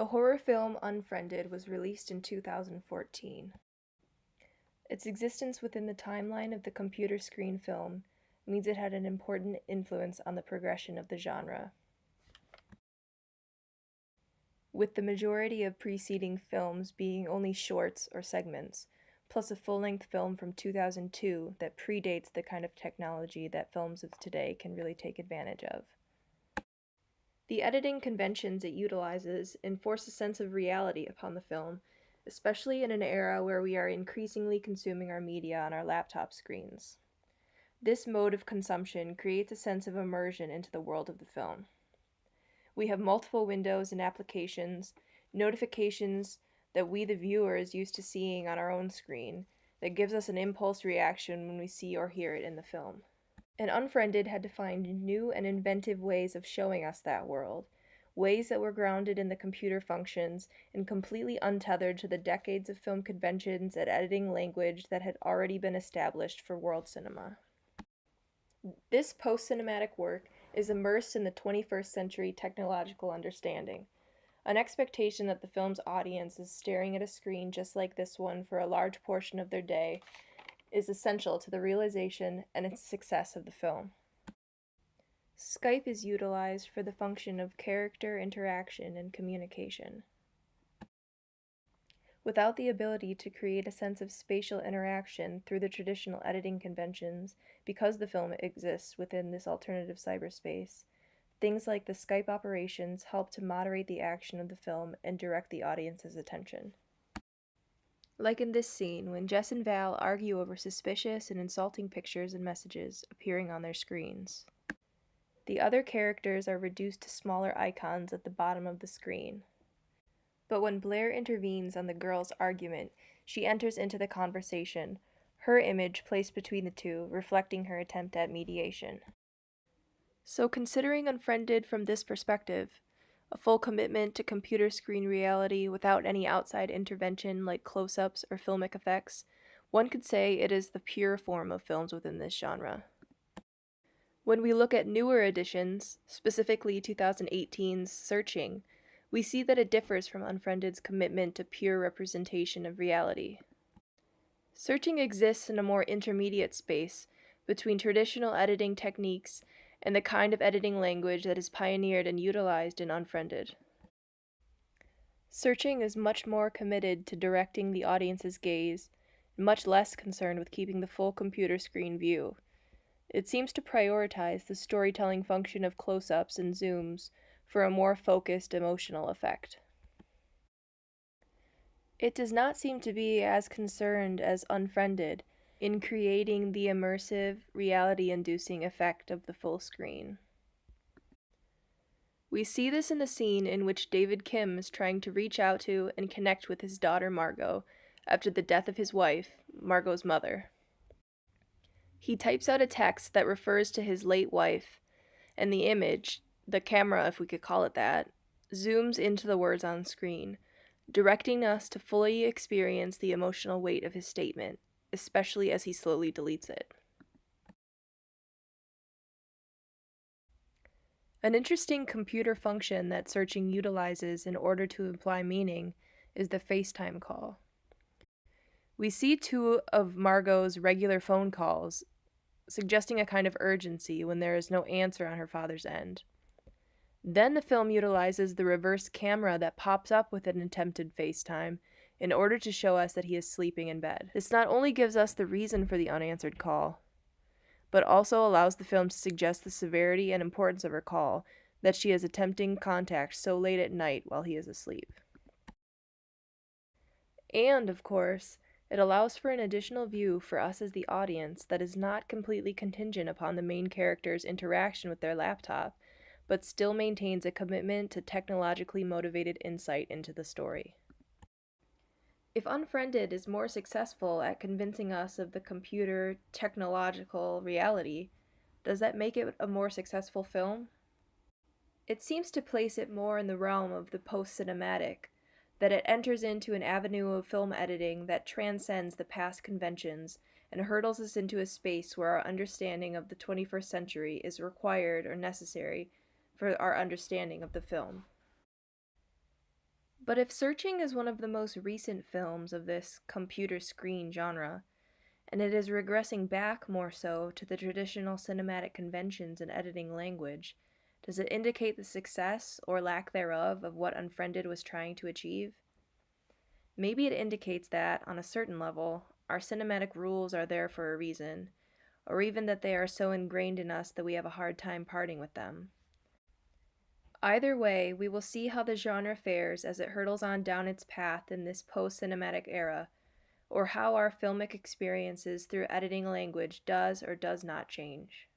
The horror film Unfriended was released in 2014. Its existence within the timeline of the computer screen film means it had an important influence on the progression of the genre. With the majority of preceding films being only shorts or segments, plus a full-length film from 2002 that predates the kind of technology that films of today can really take advantage of. The editing conventions it utilizes enforce a sense of reality upon the film, especially in an era where we are increasingly consuming our media on our laptop screens. This mode of consumption creates a sense of immersion into the world of the film. We have multiple windows and applications, notifications that we the viewer is used to seeing on our own screen that gives us an impulse reaction when we see or hear it in the film. And Unfriended had to find new and inventive ways of showing us that world, ways that were grounded in the computer functions and completely untethered to the decades of film conventions and editing language that had already been established for world cinema. This post-cinematic work is immersed in the 21st century technological understanding, an expectation that the film's audience is staring at a screen just like this one for a large portion of their day is essential to the realization and its success of the film. Skype is utilized for the function of character interaction and communication. Without the ability to create a sense of spatial interaction through the traditional editing conventions, because the film exists within this alternative cyberspace, things like the Skype operations help to moderate the action of the film and direct the audience's attention. Like in this scene, when Jess and Val argue over suspicious and insulting pictures and messages appearing on their screens. The other characters are reduced to smaller icons at the bottom of the screen. But when Blair intervenes on the girls' argument, she enters into the conversation, her image placed between the two, reflecting her attempt at mediation. So considering Unfriended from this perspective, a full commitment to computer screen reality without any outside intervention like close-ups or filmic effects, one could say it is the pure form of films within this genre. When we look at newer editions, specifically 2018's Searching, we see that it differs from Unfriended's commitment to pure representation of reality. Searching exists in a more intermediate space between traditional editing techniques and the kind of editing language that is pioneered and utilized in Unfriended. Searching is much more committed to directing the audience's gaze, and much less concerned with keeping the full computer screen view. It seems to prioritize the storytelling function of close-ups and zooms for a more focused emotional effect. It does not seem to be as concerned as Unfriended in creating the immersive, reality-inducing effect of the full screen. We see this in the scene in which David Kim is trying to reach out to and connect with his daughter Margot after the death of his wife, Margot's mother. He types out a text that refers to his late wife, and the image, the camera if we could call it that, zooms into the words on screen, directing us to fully experience the emotional weight of his statement, especially as he slowly deletes it. An interesting computer function that Searching utilizes in order to imply meaning is the FaceTime call. We see two of Margot's regular phone calls, suggesting a kind of urgency when there is no answer on her father's end. Then the film utilizes the reverse camera that pops up with an attempted FaceTime in order to show us that he is sleeping in bed. This not only gives us the reason for the unanswered call, but also allows the film to suggest the severity and importance of her call, that she is attempting contact so late at night while he is asleep. And, of course, it allows for an additional view for us as the audience that is not completely contingent upon the main character's interaction with their laptop, but still maintains a commitment to technologically motivated insight into the story. If Unfriended is more successful at convincing us of the computer technological reality, does that make it a more successful film? It seems to place it more in the realm of the post-cinematic, that it enters into an avenue of film editing that transcends the past conventions and hurdles us into a space where our understanding of the 21st century is required or necessary for our understanding of the film. But if searching is one of the most recent films of this computer screen genre, and it is regressing back more so to the traditional cinematic conventions and editing language, does it indicate the success or lack thereof of what Unfriended was trying to achieve? Maybe it indicates that, on a certain level, our cinematic rules are there for a reason, or even that they are so ingrained in us that we have a hard time parting with them. Either way, we will see how the genre fares as it hurtles on down its path in this post cinematic era, or how our filmic experiences through editing language does or does not change.